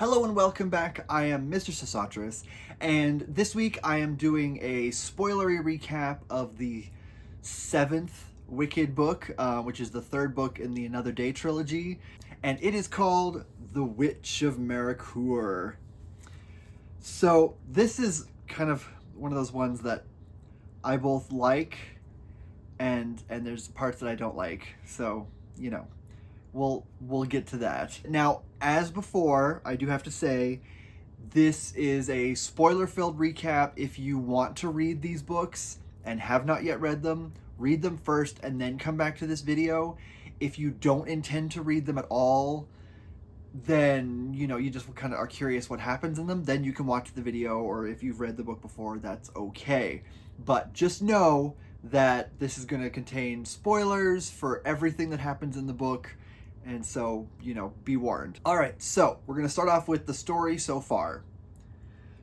Hello and welcome back. I am Mr. Sosotris, and this week I am doing a spoilery recap of the 7th Wicked book, which is the 3rd book in the Another Day trilogy, and it is called The Witch of Maracoor. So this is kind of one of those ones that I both like and there's parts that I don't like, so, you know. We'll get to that. Now, as before, I do have to say, this is a spoiler-filled recap. If you want to read these books and have not yet read them first and then come back to this video. If you don't intend to read them at all, then, you know, you just kind of are curious what happens in them, then you can watch the video, or if you've read the book before, that's okay. But just know that this is going to contain spoilers for everything that happens in the book. And so, you know, be warned. All right, so we're going to start off with the story so far.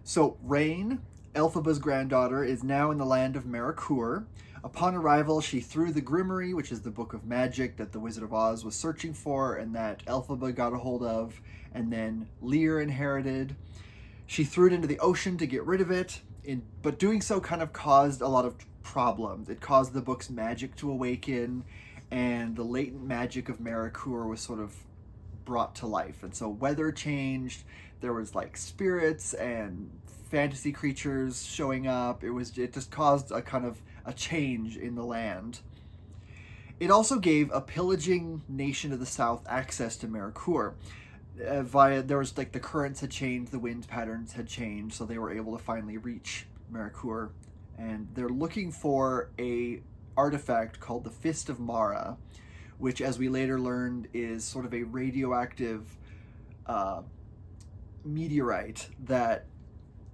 So, Rain, Elphaba's granddaughter, is now in the land of Maracoor. Upon arrival, she threw the Grimoire, which is the book of magic that the Wizard of Oz was searching for and that Elphaba got a hold of, and then Lear inherited. She threw it into the ocean to get rid of it, but doing so kind of caused a lot of problems. It caused the book's magic to awaken, and the latent magic of Maracoor was sort of brought to life. And so weather changed, there was like spirits and fantasy creatures showing up. It just caused a kind of a change in the land. It also gave a pillaging nation to the south access to Maracoor. There was like the currents had changed, the wind patterns had changed, so they were able to finally reach Maracoor. And they're looking for a artifact called the Fist of Mara, which, as we later learned, is sort of a radioactive meteorite that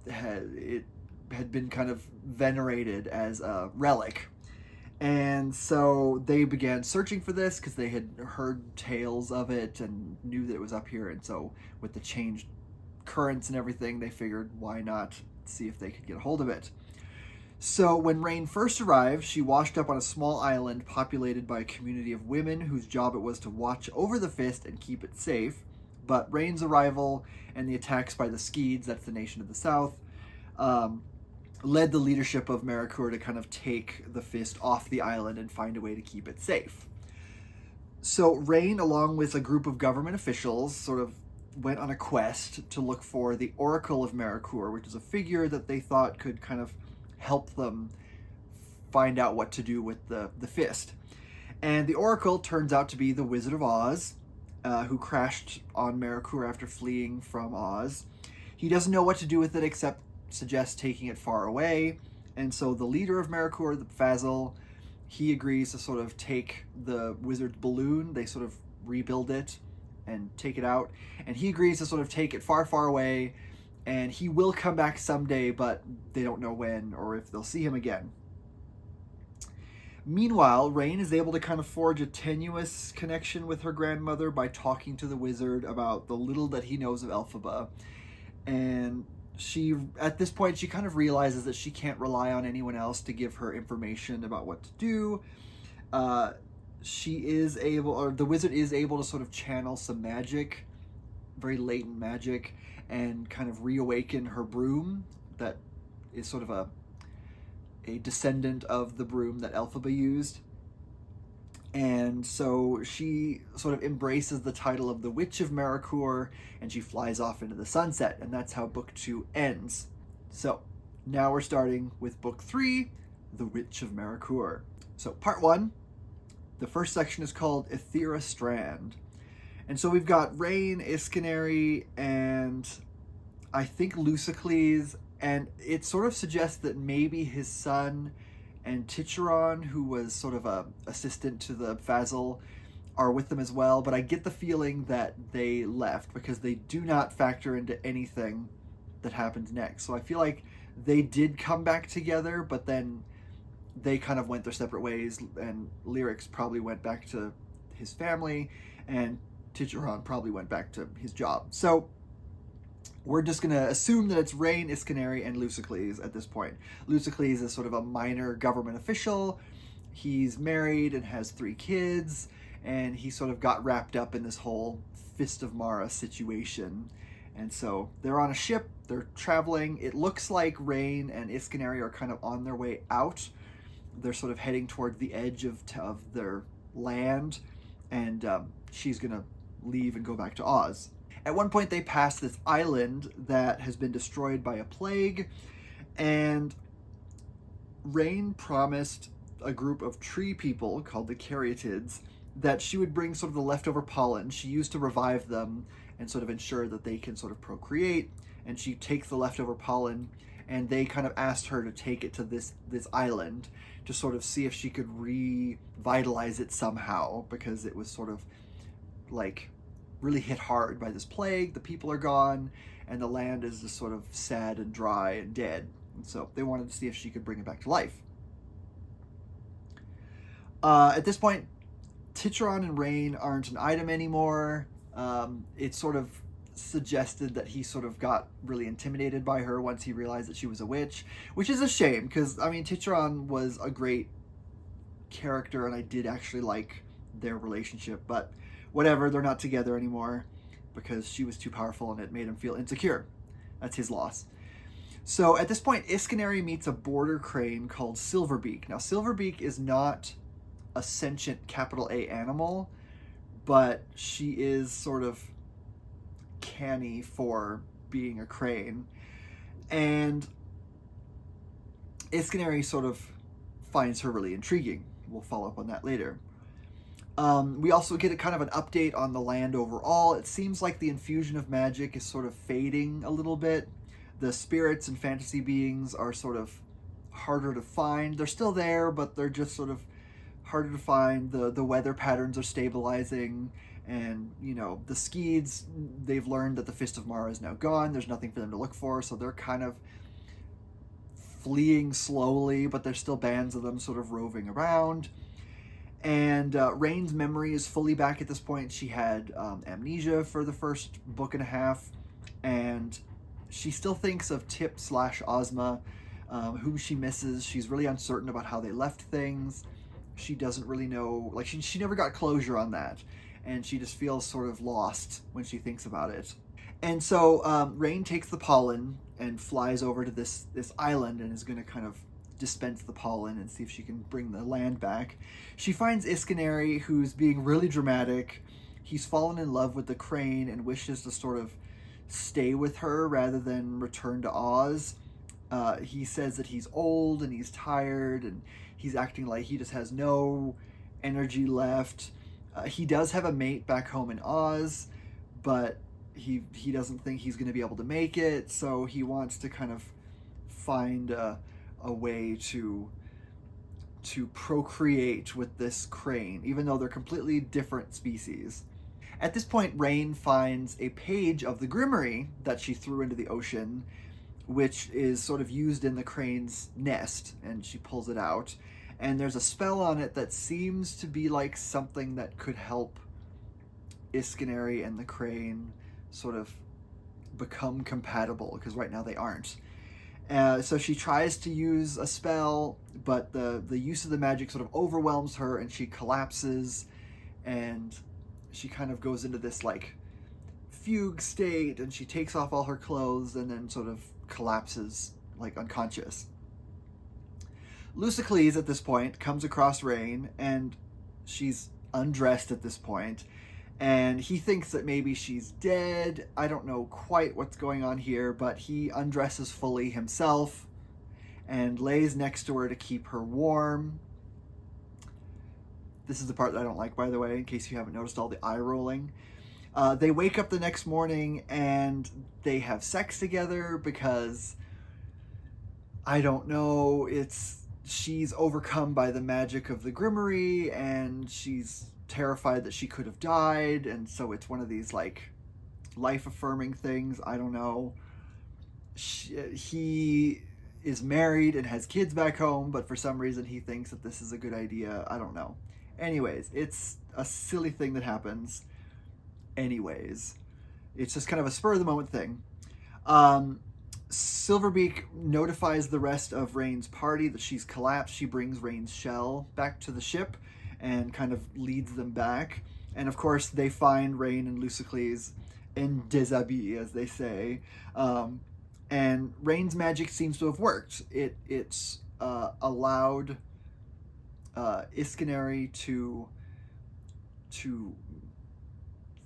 had been kind of venerated as a relic. And so they began searching for this because they had heard tales of it and knew that it was up here. And so with the changed currents and everything, they figured, why not see if they could get a hold of it. So when Rain first arrived, she washed up on a small island populated by a community of women whose job it was to watch over the Fist and keep it safe. But Rain's arrival and the attacks by the Skeeds, that's the nation of the south, led the leadership of Maracoor to kind of take the Fist off the island and find a way to keep it safe. So Rain, along with a group of government officials, sort of went on a quest to look for the Oracle of Maracoor, which is a figure that they thought could kind of help them find out what to do with the Fist. And the Oracle turns out to be the Wizard of Oz, who crashed on Maracoor after fleeing from Oz. He doesn't know what to do with it except suggest taking it far away. And so the leader of Maracoor, the Fazil, he agrees to sort of take the wizard's balloon. They sort of rebuild it and take it out. And he agrees to sort of take it far, far away. And he will come back someday, but they don't know when or if they'll see him again. Meanwhile, Rain is able to kind of forge a tenuous connection with her grandmother by talking to the wizard about the little that he knows of Elphaba. And at this point, she kind of realizes that she can't rely on anyone else to give her information about what to do. The wizard is able to sort of channel some magic, very latent magic, and kind of reawaken her broom that is sort of a descendant of the broom that Elphaba used. And so she sort of embraces the title of the Witch of Maracoor, and she flies off into the sunset, and that's how book 2 ends. So now we're starting with book 3, The Witch of Maracoor. So part 1, the first section is called Ethera Strand. And so we've got Rain, Iscanary, and I think Lucicles, and it sort of suggests that maybe his son and Ticheron, who was sort of a assistant to the Fazil, are with them as well. But I get the feeling that they left because they do not factor into anything that happens next. So I feel like they did come back together, but then they kind of went their separate ways, and Lyrics probably went back to his family, and Ticheron probably went back to his job. So we're just going to assume that it's Rain, Iscanary, and Lucicles at this point. Lucicles is sort of a minor government official. He's married and has 3 kids, and he sort of got wrapped up in this whole Fist of Mara situation. And so they're on a ship, they're traveling. It looks like Rain and Iskaneri are kind of on their way out. They're sort of heading toward the edge of their land, and she's going to leave and go back to Oz. At one point, they pass this island that has been destroyed by a plague, and Rain promised a group of tree people called the Caryatids that she would bring sort of the leftover pollen she used to revive them and sort of ensure that they can sort of procreate. And she takes the leftover pollen, and they kind of asked her to take it to this island to sort of see if she could revitalize it somehow, because it was sort of like really hit hard by this plague. The people are gone, and the land is just sort of sad and dry and dead. And so they wanted to see if she could bring it back to life. At this point, Titcheron and Rain aren't an item anymore. It's sort of suggested that he sort of got really intimidated by her once he realized that she was a witch, which is a shame, because, I mean, Titcheron was a great character, and I did actually like their relationship, but whatever, they're not together anymore because she was too powerful and it made him feel insecure. That's his loss. So at this point, Iskaneri meets a border crane called Silverbeak. Now, Silverbeak is not a sentient capital A animal, but she is sort of canny for being a crane. And Iskaneri sort of finds her really intriguing. We'll follow up on that later. We also get a kind of an update on the land overall. It seems like the infusion of magic is sort of fading a little bit. The spirits and fantasy beings are sort of harder to find. They're still there, but they're just sort of harder to find. The weather patterns are stabilizing, and, you know, the Skeeds, they've learned that the Fist of Mara is now gone. There's nothing for them to look for, so they're kind of fleeing slowly, but there's still bands of them sort of roving around. And Rain's memory is fully back at this point. She had amnesia for the first book and a half, and she still thinks of Tip/Ozma, whom she misses. She's really uncertain about how they left things. She doesn't really know, like, she never got closure on that, and she just feels sort of lost when she thinks about it. And so Rain takes the pollen and flies over to this island and is going to kind of dispense the pollen and see if she can bring the land back. She finds Iskaneri, who's being really dramatic. He's fallen in love with the crane and wishes to sort of stay with her rather than return to Oz. He says that he's old and he's tired, and he's acting like he just has no energy left. He does have a mate back home in Oz, but he doesn't think he's going to be able to make it, so he wants to kind of find a way to procreate with this crane, even though they're completely different species. At this point, Rain finds a page of the Grimoire that she threw into the ocean, which is sort of used in the crane's nest, and she pulls it out. And there's a spell on it that seems to be like something that could help Iskaneri and the crane sort of become compatible, because right now they aren't. So she tries to use a spell, but the use of the magic sort of overwhelms her, and she collapses, and she kind of goes into this like fugue state, and she takes off all her clothes and then sort of collapses like unconscious. Lucicles at this point comes across Rain, and she's undressed at this point, and he thinks that maybe she's dead. I don't know quite what's going on here, but he undresses fully himself and lays next to her to keep her warm. This is the part that I don't like, by the way, in case you haven't noticed all the eye rolling. They wake up the next morning and they have sex together because, I don't know, she's overcome by the magic of the Grimoire, and she's terrified that she could have died, and so it's one of these like life-affirming things. I don't know. He is married and has kids back home, but for some reason he thinks that this is a good idea. I don't know. Anyways, it's a silly thing that happens. Anyways, it's just kind of a spur-of-the-moment thing. Silverbeak notifies the rest of Rain's party that she's collapsed. She brings Rain's shell back to the ship and kind of leads them back. And of course, they find Rain and Lucicles en déshabille, as they say. And Rain's magic seems to have worked. It's allowed Iscanary to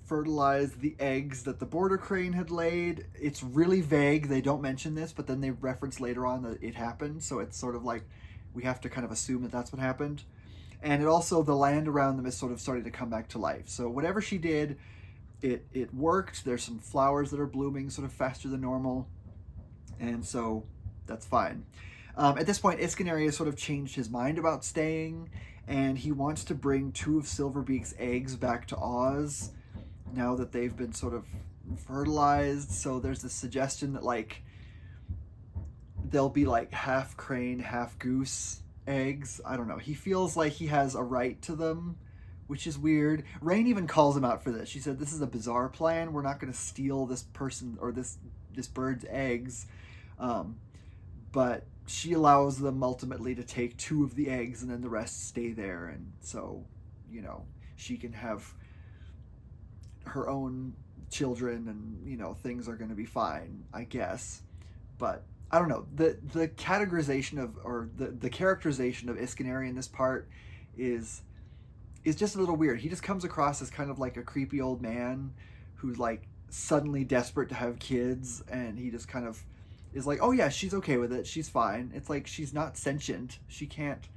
fertilize the eggs that the border crane had laid. It's really vague. They don't mention this, but then they reference later on that it happened. So it's sort of like we have to kind of assume that that's what happened. And it also, the land around them is sort of starting to come back to life. So whatever she did, it worked. There's some flowers that are blooming sort of faster than normal. And so that's fine. At this point, Iscanary has sort of changed his mind about staying, and he wants to bring 2 of Silverbeak's eggs back to Oz now that they've been sort of fertilized. So there's this suggestion that like they'll be like half crane, half goose eggs. I don't know. He feels like he has a right to them, which is weird. Rain even calls him out for this. She said, "This is a bizarre plan. We're not going to steal this person or this bird's eggs." But she allows them ultimately to take 2 of the eggs and then the rest stay there. And so, you know, she can have her own children and, you know, things are going to be fine, I guess. But I don't know. The categorization of, or the characterization of Iscanary in this part is just a little weird. He just comes across as kind of like a creepy old man who's like suddenly desperate to have kids, and he just kind of is like, oh yeah, she's okay with it, she's fine. It's like she's not sentient, she can't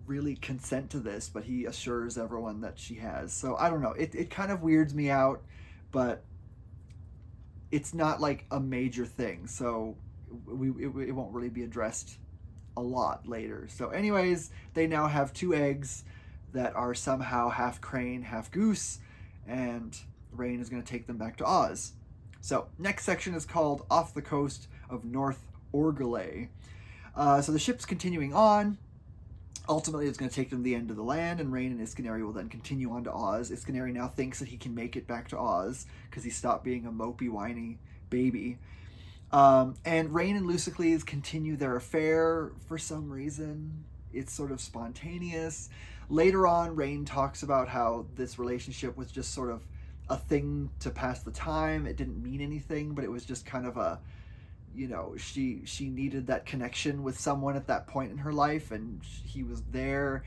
really consent to this, but he assures everyone that she has. So I don't know, it kind of weirds me out, but it's not like a major thing, so it won't really be addressed a lot later. So anyways, they now have 2 eggs that are somehow half crane, half goose, and Rain is going to take them back to Oz. So next section is called Off the Coast of North Orlay. So the ship's continuing on. Ultimately, it's going to take them to the end of the land, and Rain and Iscanary will then continue on to Oz. Iscanary now thinks that he can make it back to Oz because he stopped being a mopey, whiny baby. And Rain and Lucycles continue their affair for some reason. It's sort of spontaneous. Later on, Rain talks about how this relationship was just sort of a thing to pass the time. It didn't mean anything, but it was just kind of a, you know, she needed that connection with someone at that point in her life, and he was there,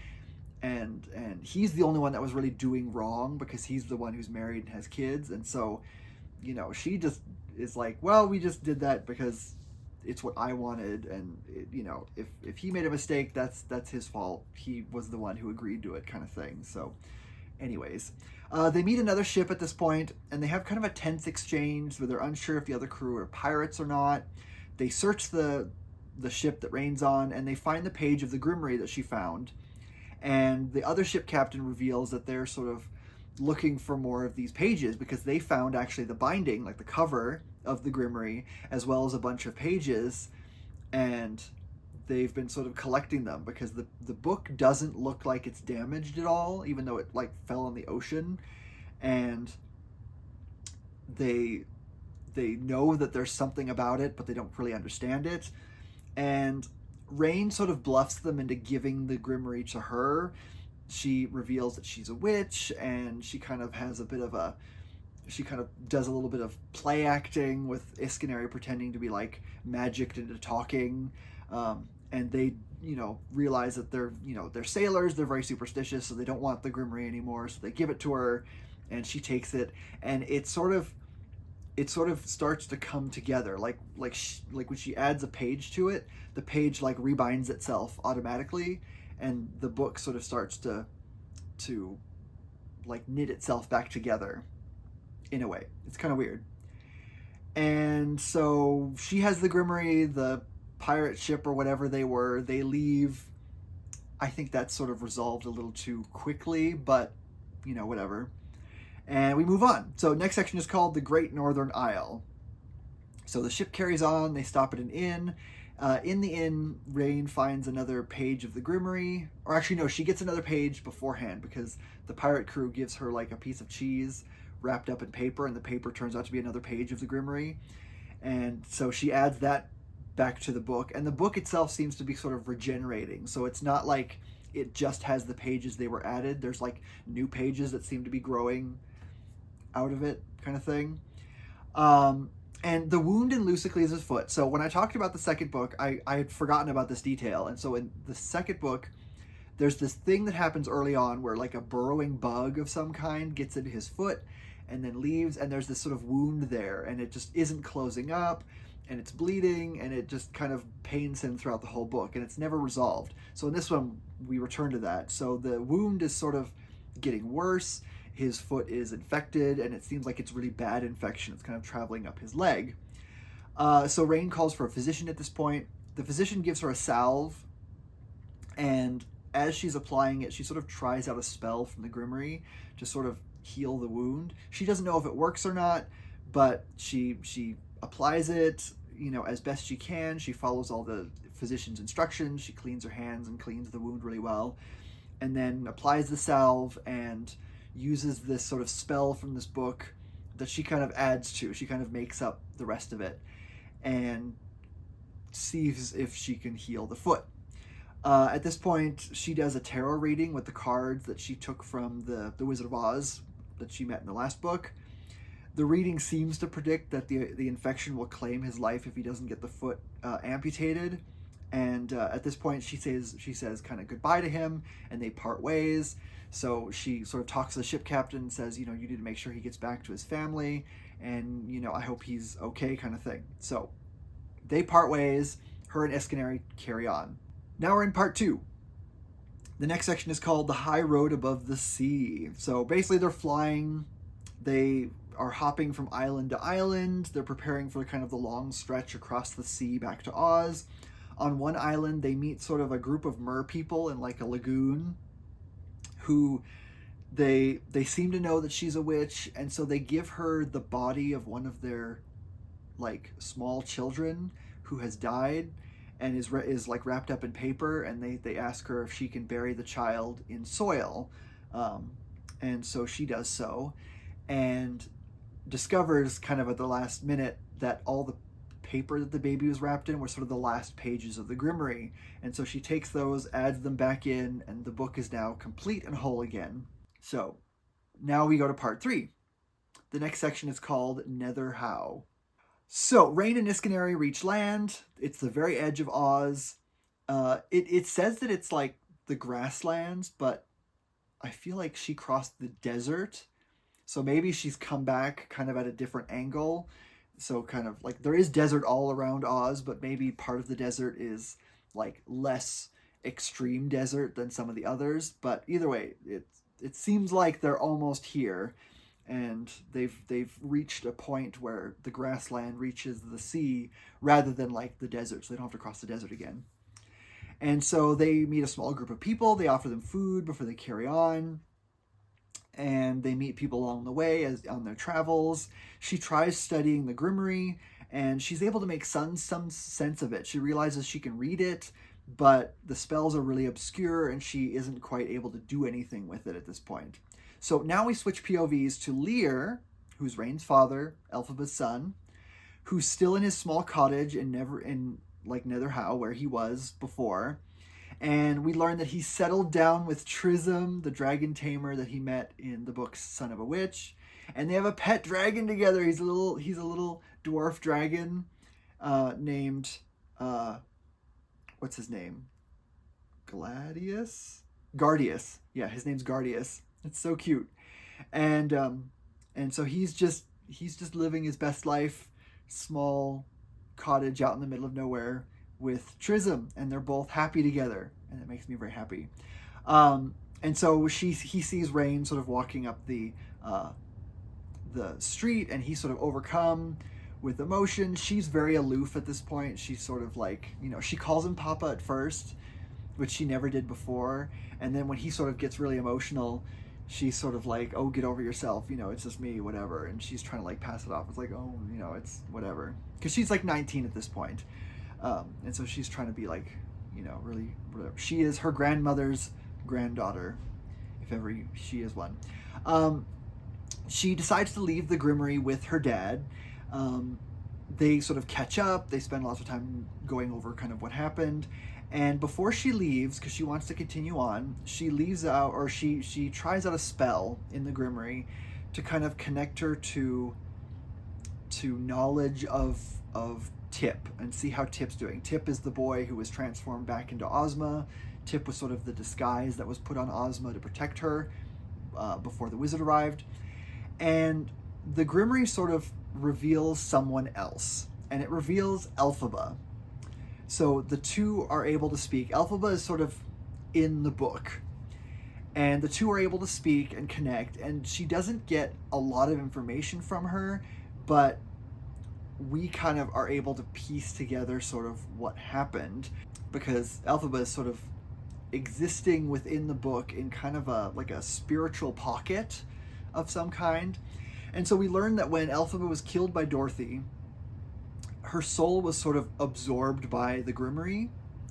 and he's the only one that was really doing wrong because he's the one who's married and has kids. And so, you know, she just is like, well, we just did that because it's what I wanted, and it, you know, if he made a mistake, that's his fault. He was the one who agreed to it, kind of thing. So anyways, they meet another ship at this point, and they have kind of a tense exchange where they're unsure if the other crew are pirates or not. They search the ship that Rain's on, and they find the page of the Grimoire that she found, and the other ship captain reveals that they're sort of looking for more of these pages because they found actually the binding, like the cover of the Grimoire, as well as a bunch of pages, and they've been sort of collecting them because the book doesn't look like it's damaged at all, even though it like fell in the ocean. And they know that there's something about it, but they don't really understand it. And Rain sort of bluffs them into giving the Grimoire to her. She reveals that she's a witch, and she kind of has a bit of a, she kind of does a little bit of play acting with Iscanary pretending to be like magicked into talking. And they, you know, realize that they're, you know, they're sailors, they're very superstitious, so they don't want the Grimoire anymore, so they give it to her, and she takes it, and it sort of starts to come together, like when she adds a page to it, the page like rebinds itself automatically, and the book sort of starts to like knit itself back together in a way. It's kind of weird. And so she has the Grimoire, the pirate ship or whatever they were, they leave. I think that's sort of resolved a little too quickly, but you know, whatever. And we move on. So next section is called the Great Northern Isle. So the ship carries on, they stop at an inn. In the inn, Rain finds another page of the Grimoire, or actually no, she gets another page beforehand because the pirate crew gives her like a piece of cheese wrapped up in paper, and the paper turns out to be another page of the Grimoire. And so she adds that back to the book, and the book itself seems to be sort of regenerating, so it's not like it just has the pages they were added. There's like new pages that seem to be growing out of it kind of thing. And the wound in Lucycles' foot. So when I talked about the second book, I had forgotten about this detail. And so in the second book, there's this thing that happens early on where like a burrowing bug of some kind gets into his foot and then leaves, and there's this sort of wound there, and it just isn't closing up, and it's bleeding, and it just kind of pains him throughout the whole book, and it's never resolved. So in this one, we return to that. So the wound is sort of getting worse. His foot is infected, and it seems like it's really bad infection. It's kind of traveling up his leg. So Rain calls for a physician at this point. The physician gives her a salve, and as she's applying it, she sort of tries out a spell from the Grimoire to sort of heal the wound. She doesn't know if it works or not, but she applies it, as best she can. She follows all the physician's instructions. She cleans her hands and cleans the wound really well, and then applies the salve and uses this sort of spell from this book that she kind of adds to. She kind of makes up the rest of it and sees if she can heal the foot. At this point, she does a tarot reading with the cards that she took from the Wizard of Oz that she met in the last book. The reading seems to predict that the infection will claim his life if he doesn't get the foot amputated. And at this point, she says kind of goodbye to him, and they part ways. So she sort of talks to the ship captain and says, you need to make sure he gets back to his family, and I hope he's okay, kind of thing. So they part ways. Her and Escanary carry on. Now we're in part 2. The next section is called The High Road Above the Sea. So basically they're flying. They are hopping from island to island. They're preparing for kind of the long stretch across the sea back to Oz. On one island, they meet sort of a group of mer people in like a lagoon who they seem to know that she's a witch, and so they give her the body of one of their like small children who has died and is like wrapped up in paper, and they ask her if she can bury the child in soil, and so she does so, and discovers kind of at the last minute that all the paper that the baby was wrapped in were sort of the last pages of the Grimoire, and so she takes those, adds them back in, and the book is now complete and whole again. So now we go to part 3. The next section is called Nether How. So Rain and Escanary reach land. It's the very edge of Oz. It says that it's like the grasslands, but I feel like she crossed the desert. So maybe she's come back kind of at a different angle. So kind of like there is desert all around Oz, but maybe part of the desert is like less extreme desert than some of the others. But either way, it seems like they're almost here. And they've reached a point where the grassland reaches the sea rather than like the desert, so they don't have to cross the desert again. And so they meet a small group of people. They offer them food before they carry on, and they meet people along the way on their travels. She tries studying the Grimoire, and she's able to make some sense of it. She realizes she can read it, but the spells are really obscure, and she isn't quite able to do anything with it at this point. So now we switch POVs to Lear, who's Rain's father, Elphaba's son, who's still in his small cottage in Nether How, where he was before. And we learn that he settled down with Trism, the dragon tamer that he met in the book Son of a Witch. And they have a pet dragon together. He's a little dwarf dragon named, what's his name? Gladius? Guardius. Yeah, his name's Guardius. It's so cute. And so he's just living his best life, small cottage out in the middle of nowhere with Trism, and they're both happy together, and it makes me very happy. And so he sees Rain sort of walking up the street, and he's sort of overcome with emotion. She's very aloof at this point. She's sort of like, she calls him Papa at first, which she never did before. And then when he sort of gets really emotional, she's sort of like, oh, get over yourself, it's just me, whatever. And she's trying to like pass it off. It's like, oh, it's whatever. Because she's like 19 at this point. And so she's trying to be like, really, whatever. She is her grandmother's granddaughter, if ever she is one. She decides to leave the Grimoire with her dad. They sort of catch up. They spend lots of time going over kind of what happened. And before she leaves, because she wants to continue on, she leaves out, or she tries out a spell in the Grimoire to kind of connect her to knowledge of Tip and see how Tip's doing. Tip is the boy who was transformed back into Ozma. Tip was sort of the disguise that was put on Ozma to protect her before the wizard arrived. And the Grimoire sort of reveals someone else, and it reveals Elphaba. So the two are able to speak. Elphaba is sort of in the book, and the two are able to speak and connect, and she doesn't get a lot of information from her, but we kind of are able to piece together sort of what happened, because Elphaba is sort of existing within the book in kind of a spiritual pocket of some kind. And so we learned that when Elphaba was killed by Dorothy, her soul was sort of absorbed by the Grimoire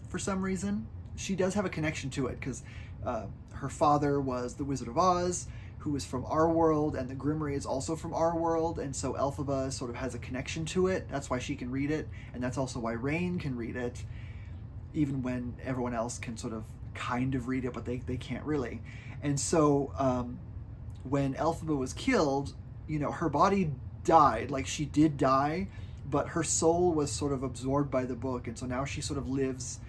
for some reason. She does have a connection to it because her father was the Wizard of Oz, who is from our world, and the Grimoire is also from our world, and so Elphaba sort of has a connection to it. That's why she can read it, and that's also why Rain can read it, even when everyone else can sort of kind of read it, but they can't really. And so when Elphaba was killed, her body died, like she did die, but her soul was sort of absorbed by the book, and so now she sort of lives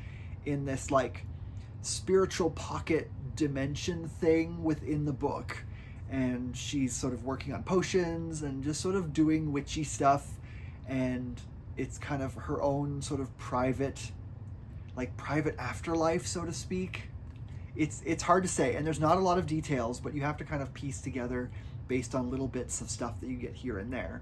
in this like spiritual pocket dimension thing within the book. And she's sort of working on potions and just sort of doing witchy stuff, and it's kind of her own sort of private afterlife, so to speak. It's hard to say, and there's not a lot of details, but you have to kind of piece together based on little bits of stuff that you get here and there.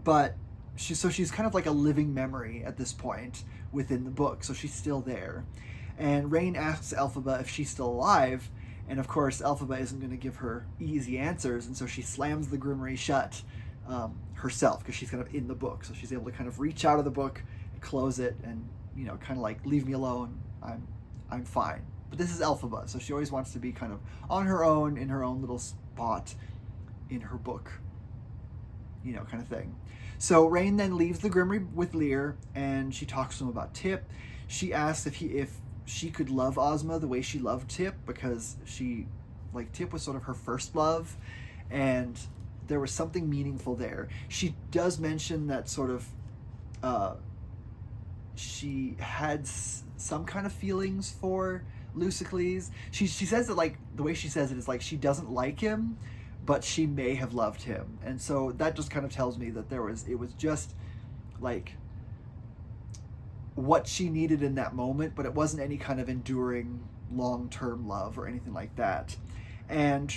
But she's kind of like a living memory at this point within the book, so she's still there. And Rain asks Elphaba if she's still alive, and of course Elphaba isn't going to give her easy answers, and so she slams the Grimoire shut herself, because she's kind of in the book, so she's able to kind of reach out of the book, close it, and kind of like, leave me alone, I'm fine. But this is Elphaba, so she always wants to be kind of on her own, in her own little spot in her book, kind of thing. So Rain then leaves the Grimoire with Lear, and she talks to him about Tip. She asks if she could love Ozma the way she loved Tip, because Tip was sort of her first love, and there was something meaningful there. She does mention that sort of she had some kind of feelings for Luciocles. She says that, like, the way she says it is like she doesn't like him, but she may have loved him. And so that just kind of tells me that it was just like what she needed in that moment, but it wasn't any kind of enduring long-term love or anything like that. And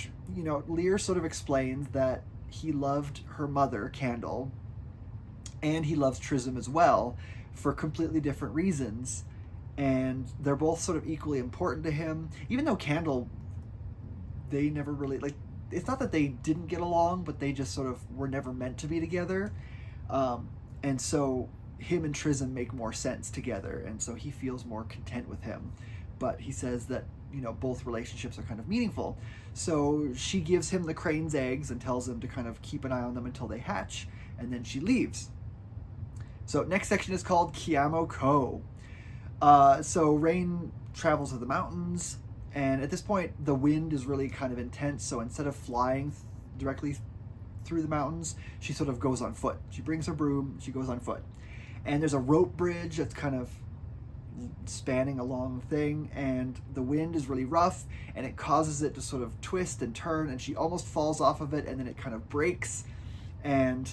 Lear sort of explains that he loved her mother, Candle, and he loves Trism as well, for completely different reasons, and they're both sort of equally important to him. Even though Candle, they never really, like, it's not that they didn't get along, but they just sort of were never meant to be together, and so him and Trism make more sense together, and so he feels more content with him. But he says that both relationships are kind of meaningful. So she gives him the crane's eggs and tells him to kind of keep an eye on them until they hatch, and then she leaves. So next section is called Kiamo Ko. So Rain travels to the mountains, and at this point the wind is really kind of intense, so instead of flying directly through the mountains, she sort of goes on foot. She brings her broom, she goes on foot. And there's a rope bridge that's kind of spanning a long thing, and the wind is really rough, and it causes it to sort of twist and turn, and she almost falls off of it, and then it kind of breaks, and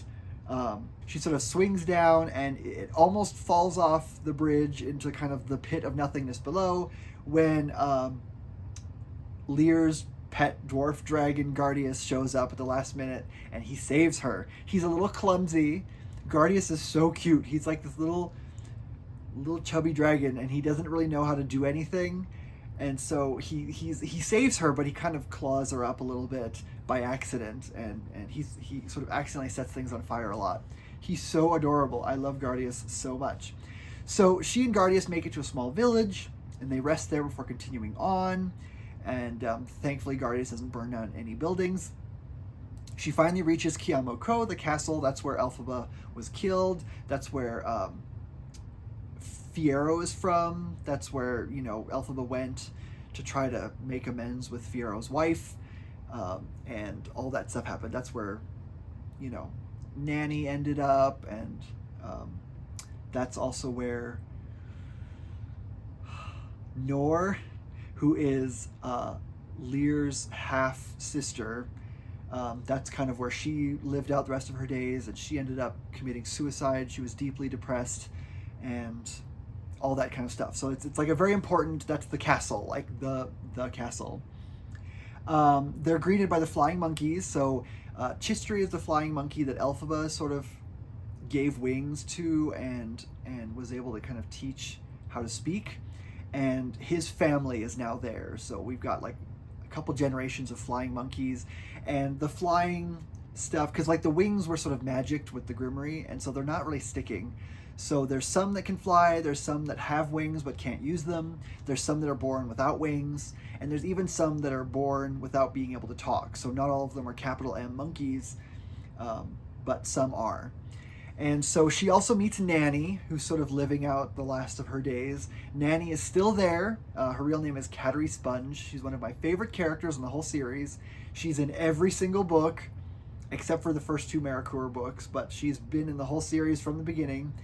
she sort of swings down, and it almost falls off the bridge into kind of the pit of nothingness below, when Lear's pet dwarf dragon Guardius shows up at the last minute, and he saves her. He's a little clumsy. Guardius is so cute. He's like this little chubby dragon, and he doesn't really know how to do anything, and so he saves her, but he kind of claws her up a little bit by accident, and he sort of accidentally sets things on fire a lot. He's so adorable. I love Guardius so much. So she and Guardius make it to a small village, and they rest there before continuing on, and thankfully Guardius doesn't burn down any buildings. She finally reaches Kiamo Ko, the castle. That's where Elphaba was killed. That's where Fiyero is from. That's where Elphaba went to try to make amends with Fiero's wife. and all that stuff happened. That's where, Nanny ended up, and that's also where Nor, who is Lear's half sister, that's kind of where she lived out the rest of her days, and she ended up committing suicide. She was deeply depressed, and all that kind of stuff. So it's like a very important. That's the castle, like the castle. They're greeted by the flying monkeys. So Chistry is the flying monkey that Elphaba sort of gave wings to, and was able to kind of teach how to speak. And his family is now there. So we've got like a couple generations of flying monkeys, and the flying stuff, because like the wings were sort of magicked with the grimoire, and so they're not really sticking. So there's some that can fly, there's some that have wings but can't use them, there's some that are born without wings, and there's even some that are born without being able to talk. So not all of them are capital M monkeys, but some are. And so she also meets Nanny, who's sort of living out the last of her days. Nanny is still there. Her real name is Cattery Sponge. She's one of my favorite characters in the whole series. She's in every single book, except for the first two Maracoor books, but she's been in the whole series from the beginning.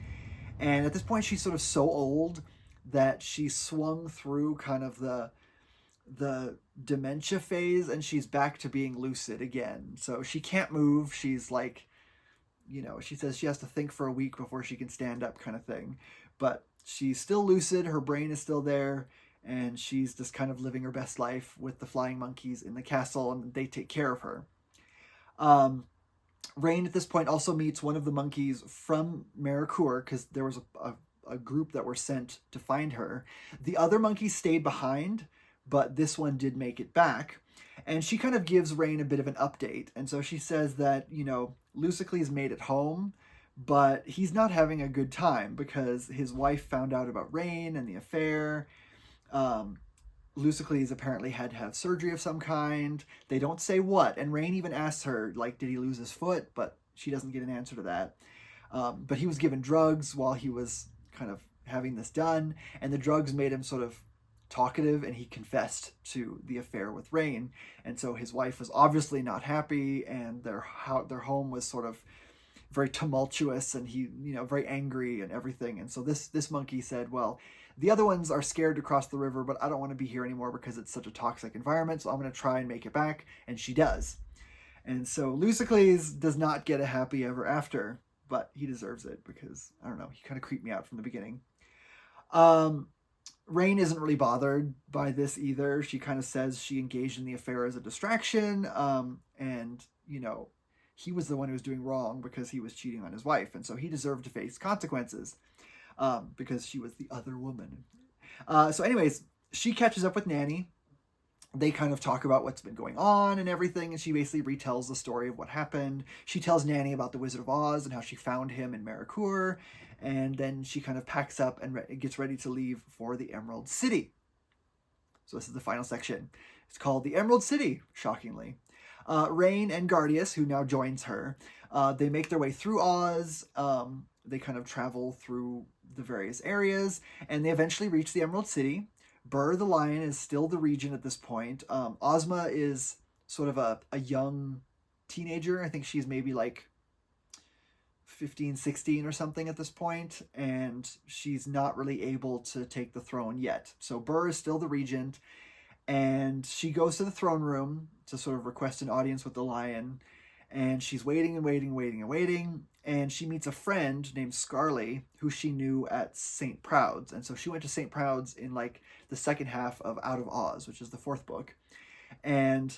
And at this point, she's sort of so old that she swung through kind of the dementia phase, and she's back to being lucid again. So she can't move. She's like, she says she has to think for a week before she can stand up, kind of thing. But she's still lucid, her brain is still there, and she's just kind of living her best life with the flying monkeys in the castle, and they take care of her. Rain at this point also meets one of the monkeys from Maracoor, because there was a group that were sent to find her. The other monkeys stayed behind, but this one did make it back. And she kind of gives Rain a bit of an update. And so she says that, Lusicles made it home, but he's not having a good time because his wife found out about Rain and the affair. Lusicles apparently had to have surgery of some kind. They don't say what. And Rain even asks her, like, did he lose his foot? But she doesn't get an answer to that. But he was given drugs while he was kind of having this done. And the drugs made him sort of talkative, and he confessed to the affair with Rain. And so his wife was obviously not happy, and their home was sort of very tumultuous, and he, very angry and everything. And so this monkey said, well, the other ones are scared to cross the river, but I don't want to be here anymore because it's such a toxic environment, so I'm going to try and make it back. And she does. And so Lusicles does not get a happy ever after, but he deserves it because, I don't know, he kind of creeped me out from the beginning. Rain isn't really bothered by this either. She kind of says she engaged in the affair as a distraction, and, he was the one who was doing wrong because he was cheating on his wife, and so he deserved to face consequences because she was the other woman. So anyways, she catches up with Nanny. They kind of talk about what's been going on and everything, and she basically retells the story of what happened. She tells Nanny about the Wizard of Oz and how she found him in Maracoor, and then she kind of packs up and gets ready to leave for the Emerald City. So this is the final section. It's called the Emerald City, shockingly. Rain and Guardius, who now joins her, they make their way through Oz. They kind of travel through the various areas, and they eventually reach the Emerald City. Burr the Lion is still the regent at this point. Ozma is sort of a young teenager. I think she's maybe like 15, 16 or something at this point, and she's not really able to take the throne yet. So Burr is still the regent, and she goes to the throne room to sort of request an audience with the lion, and she's waiting and waiting and waiting and waiting, and she meets a friend named Scarly, who she knew at St. Proud's. And so she went to St. Proud's in like the second half of Out of Oz, which is the fourth book. And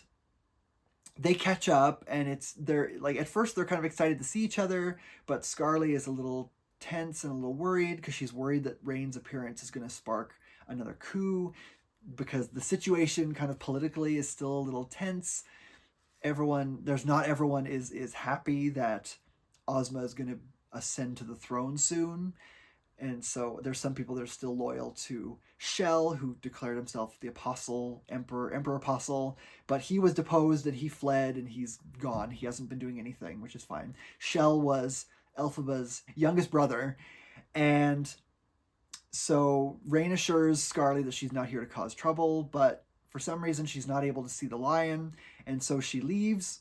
they catch up, and they're like, at first they're kind of excited to see each other, but Scarly is a little tense and a little worried because she's worried that Rain's appearance is going to spark another coup, because the situation kind of politically is still a little tense. Not everyone is happy that Ozma is going to ascend to the throne soon. And so there's some people that are still loyal to Shell, who declared himself the Emperor Apostle, but he was deposed and he fled and he's gone. He hasn't been doing anything, which is fine. Shell was Elphaba's youngest brother, and so Rain assures Scarly that she's not here to cause trouble, but for some reason she's not able to see the lion, and so she leaves.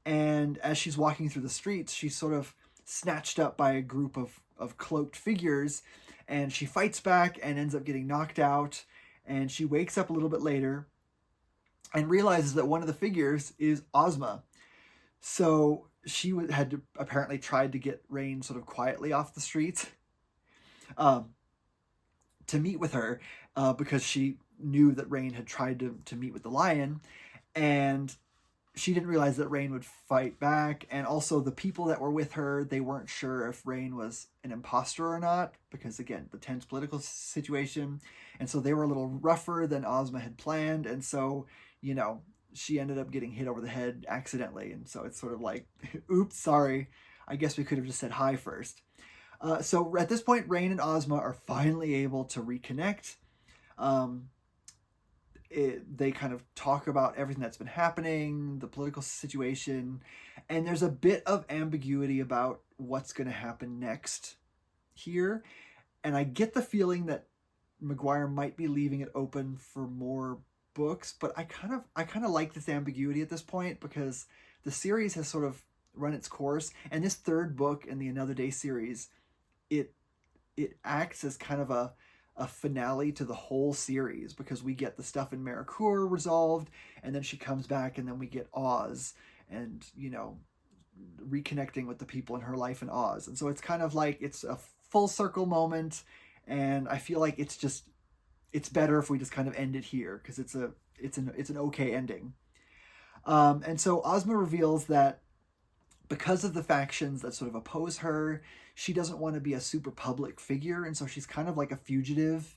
And as she's walking through the streets, she's sort of snatched up by a group of cloaked figures, and she fights back and ends up getting knocked out. And she wakes up a little bit later and realizes that one of the figures is Ozma. So she had to, apparently tried to get Rain sort of quietly off the streets to meet with her, because she knew that Rain had tried to meet with the lion, and she didn't realize that Rain would fight back. And also the people that were with her, they weren't sure if Rain was an imposter or not, because again, the tense political situation. And so they were a little rougher than Ozma had planned. And so, you know, she ended up getting hit over the head accidentally. And so it's sort of like, oops, sorry. I guess we could have just said hi first. So at this point, Rain and Ozma are finally able to reconnect. They kind of talk about everything that's been happening, the political situation, and there's a bit of ambiguity about what's going to happen next here. And I get the feeling that Maguire might be leaving it open for more books, but I kind of like this ambiguity at this point, because the series has sort of run its course, and this third book in the Another Day series, it acts as kind of a finale to the whole series, because we get the stuff in Maracoor resolved, and then she comes back, and then we get Oz, and, you know, reconnecting with the people in her life in Oz. And so it's kind of like it's a full circle moment, and I feel like it's better if we just kind of end it here, because it's an okay ending. And so Ozma reveals that because of the factions that sort of oppose her, she doesn't want to be a super public figure, and so she's kind of like a fugitive,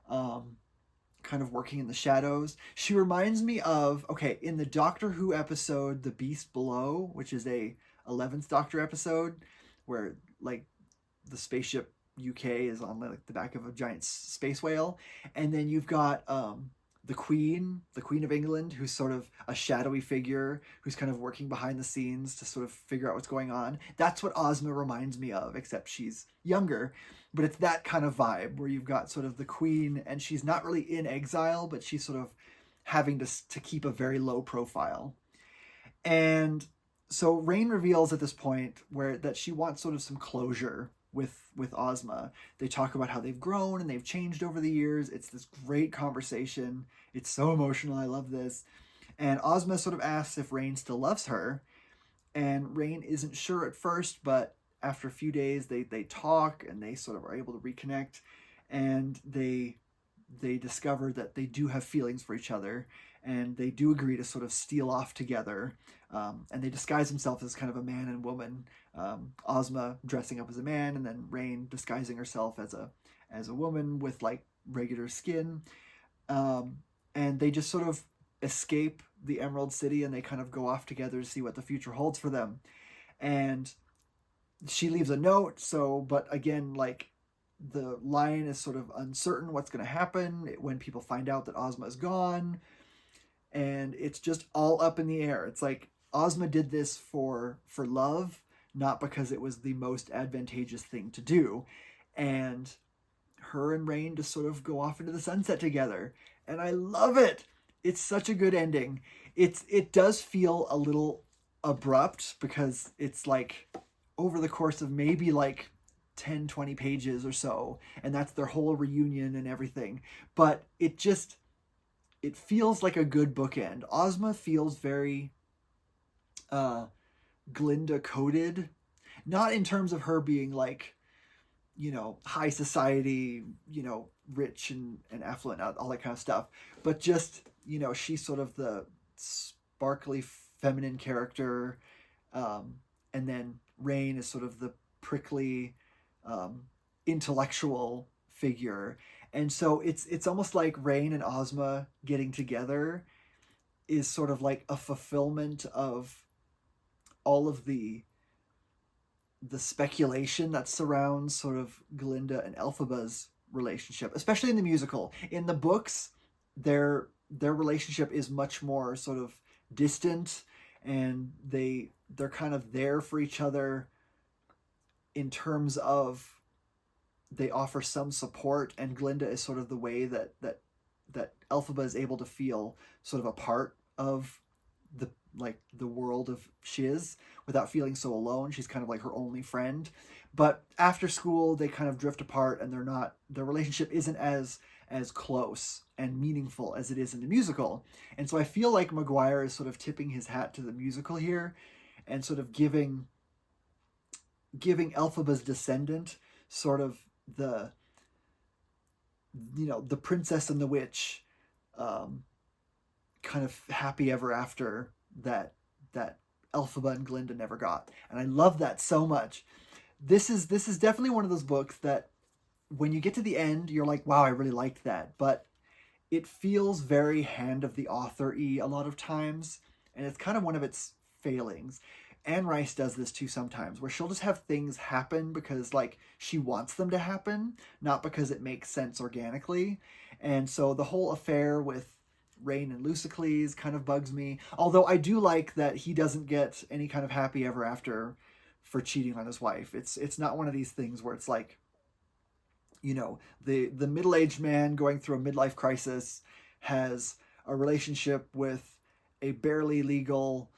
kind of working in the shadows. She reminds me of, okay, in the Doctor Who episode The Beast Below, which is a 11th Doctor episode, where like the spaceship UK is on like the back of a giant space whale, and then you've got the Queen of England, who's sort of a shadowy figure who's kind of working behind the scenes to sort of figure out what's going on. That's what Ozma reminds me of, except she's younger. But it's that kind of vibe where you've got sort of the Queen, and she's not really in exile, but she's sort of having to keep a very low profile. And so Rain reveals at this point that she wants sort of some closure with Ozma. They talk about how they've grown and they've changed over the years. It's this great conversation. It's so emotional. I love this. And Ozma sort of asks if Rain still loves her. And Rain isn't sure at first, but after a few days, they talk and they sort of are able to reconnect. And they discover that they do have feelings for each other. And they do agree to sort of steal off together. And they disguise themselves as kind of a man and woman. Ozma dressing up as a man, and then Rain disguising herself as a woman with like regular skin. And they just sort of escape the Emerald City, and they kind of go off together to see what the future holds for them. And she leaves a note, but again, like, the lion is sort of uncertain what's going to happen when people find out that Ozma is gone. And it's just all up in the air. It's like Ozma did this for love, not because it was the most advantageous thing to do. And her and Rain just sort of go off into the sunset together. And I love it. It's such a good ending. It does feel a little abrupt, because it's like over the course of maybe like 10, 20 pages or so. And that's their whole reunion and everything. But it feels like a good bookend. Ozma feels very Glinda coded, not in terms of her being like, you know, high society, you know, rich and affluent, all that kind of stuff, but just, you know, she's sort of the sparkly feminine character, and then Rain is sort of the prickly intellectual figure. And so it's almost like Rain and Ozma getting together is sort of like a fulfillment of all of the speculation that surrounds sort of Glinda and Elphaba's relationship, especially in the musical. In the books, their relationship is much more sort of distant, and they're kind of there for each other in terms of they offer some support, and Glinda is sort of the way that Elphaba is able to feel sort of a part of the world of Shiz without feeling so alone. She's kind of like her only friend. But after school, they kind of drift apart, and their relationship isn't as close and meaningful as it is in the musical. And so I feel like Maguire is sort of tipping his hat to the musical here, and sort of giving Elphaba's descendant sort of the princess and the witch kind of happy ever after that Elphaba and Glinda never got. And I love that so much. This is definitely one of those books that when you get to the end, you're like, wow, I really liked that. But it feels very hand of the author-y a lot of times. And it's kind of one of its failings. Anne Rice does this too sometimes, where she'll just have things happen because like she wants them to happen, not because it makes sense organically. And so the whole affair with Rain and Lucycles kind of bugs me. Although I do like that he doesn't get any kind of happy ever after for cheating on his wife. It's not one of these things where it's like, the middle-aged man going through a midlife crisis has a relationship with a barely legal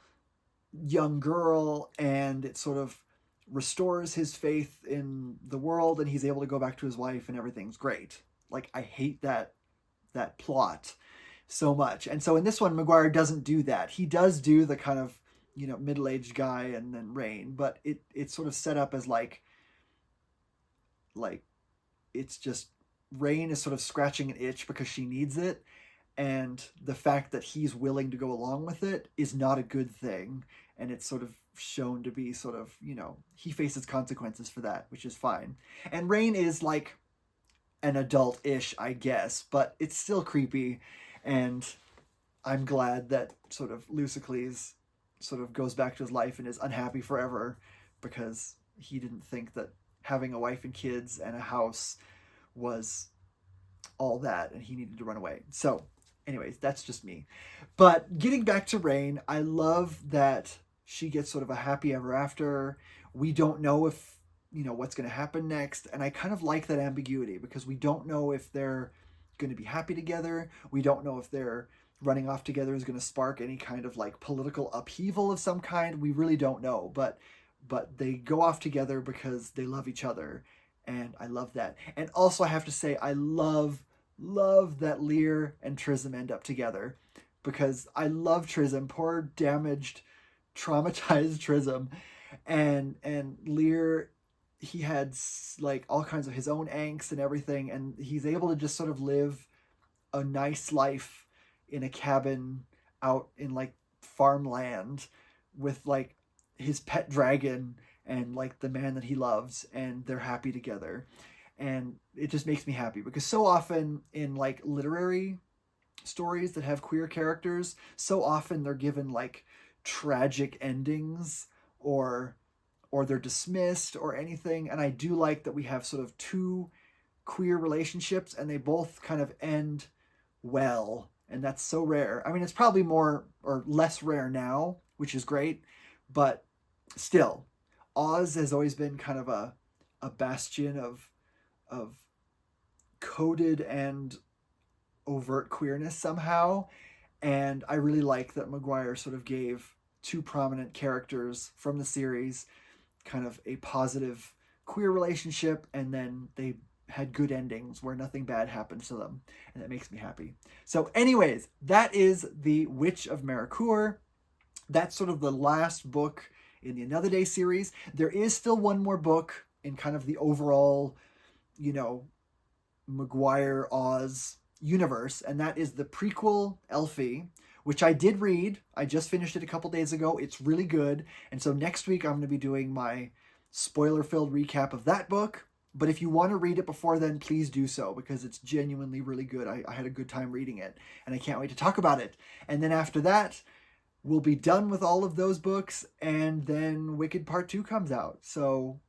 young girl, and it sort of restores his faith in the world, and he's able to go back to his wife, and everything's great. Like, I hate that plot so much. And so in this one, Maguire doesn't do that. He does do the kind of, middle-aged guy and then Rain, but it's sort of set up as like it's just Rain is sort of scratching an itch because she needs it, and the fact that he's willing to go along with it is not a good thing, and it's sort of shown to be sort of, he faces consequences for that, which is fine. And Rain is like an adult-ish, I guess, but it's still creepy. And I'm glad that sort of Lucycles sort of goes back to his life and is unhappy forever because he didn't think that having a wife and kids and a house was all that, and he needed to run away. So anyways, that's just me. But getting back to Rain, I love that she gets sort of a happy ever after. We don't know if, what's going to happen next. And I kind of like that ambiguity because we don't know if they're going to be happy together. We don't know if they're running off together is going to spark any kind of like political upheaval of some kind. We really don't know, but they go off together because they love each other. And I love that. And also I have to say, I love that Lear and Trism end up together, because I love Trism, poor damaged, traumatized Trism. And Lear, he had like all kinds of his own angst and everything, and he's able to just sort of live a nice life in a cabin out in like farmland with like his pet dragon and like the man that he loves, and they're happy together. And it just makes me happy because so often in like literary stories that have queer characters, so often they're given like tragic endings or they're dismissed or anything. And I do like that we have sort of two queer relationships and they both kind of end well. And that's so rare. I mean, it's probably more or less rare now, which is great. But still, Oz has always been kind of a bastion of coded and overt queerness somehow. And I really like that Maguire sort of gave two prominent characters from the series kind of a positive queer relationship, and then they had good endings where nothing bad happens to them, and that makes me happy. So anyways, that is The Witch of Maracoor. That's sort of the last book in the Another Day series. There is still one more book in kind of the overall, Maguire Oz universe, and that is the prequel Elfie, which I did read. I just finished it a couple days ago. It's really good. And so next week I'm going to be doing my spoiler-filled recap of that book. But if you want to read it before then, please do so, because it's genuinely really good. I had a good time reading it, and I can't wait to talk about it. And then after that, we'll be done with all of those books, and then Wicked Part 2 comes out. So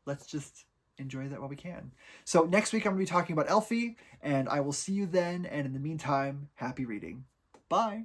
let's just enjoy that while we can. So next week I'm going to be talking about Elfie, and I will see you then. And in the meantime, happy reading. Bye.